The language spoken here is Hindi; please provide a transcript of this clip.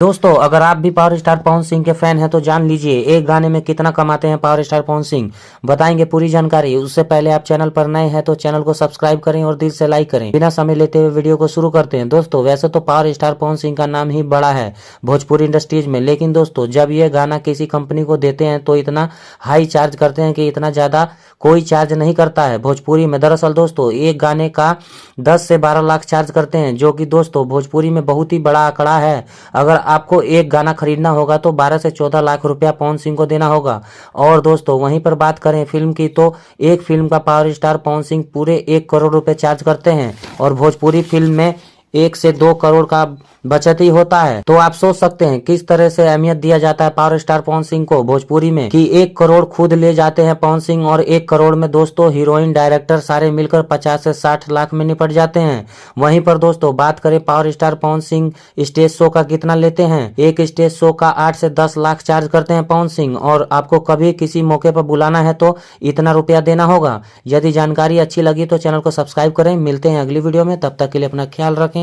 दोस्तों अगर आप भी पावर स्टार पवन सिंह के फैन हैं तो जान लीजिए एक गाने में कितना कमाते हैं पावर स्टार पवन सिंह। बताएंगे पूरी जानकारी। उससे पहले आप चैनल पर नए हैं तो चैनल को सब्सक्राइब करें और दिल से लाइक करें। बिना समय लेते हुए वीडियो को शुरू करते हैं। दोस्तों वैसे तो पावर स्टार पवन सिंह का नाम ही बड़ा है भोजपुरी इंडस्ट्रीज में, लेकिन दोस्तों जब ये गाना किसी कंपनी को देते हैं तो इतना हाई चार्ज करते हैं कि इतना ज्यादा कोई चार्ज नहीं करता है भोजपुरी में। दरअसल दोस्तों एक गाने का 10 से 12 लाख चार्ज करते हैं, जो कि दोस्तों भोजपुरी में बहुत ही बड़ा आंकड़ा है। अगर आपको एक गाना खरीदना होगा तो 12 से 14 लाख रुपया पवन सिंह को देना होगा। और दोस्तों वहीं पर बात करें फिल्म की तो एक फिल्म का पावर स्टार पवन सिंह पूरे 1 करोड़ रुपए चार्ज करते हैं और भोजपुरी फिल्म में 1 से 2 करोड़ का बचत ही होता है। तो आप सोच सकते हैं किस तरह से अहमियत दिया जाता है पावर स्टार पवन सिंह को भोजपुरी में, कि 1 करोड़ खुद ले जाते हैं पवन सिंह और 1 करोड़ में दोस्तों हीरोइन डायरेक्टर सारे मिलकर 50 से 60 लाख में निपट जाते हैं। वहीं पर दोस्तों बात करें power star Pawan Singh stage show का कितना लेते हैं। एक स्टेज शो का 8 से 10 लाख चार्ज करते हैं पवन सिंह और आपको कभी किसी मौके पर बुलाना है तो इतना रुपया देना होगा। यदि जानकारी अच्छी लगी तो चैनल को सब्सक्राइब करें। मिलते हैं अगली वीडियो में, तब तक के लिए अपना ख्याल रखें।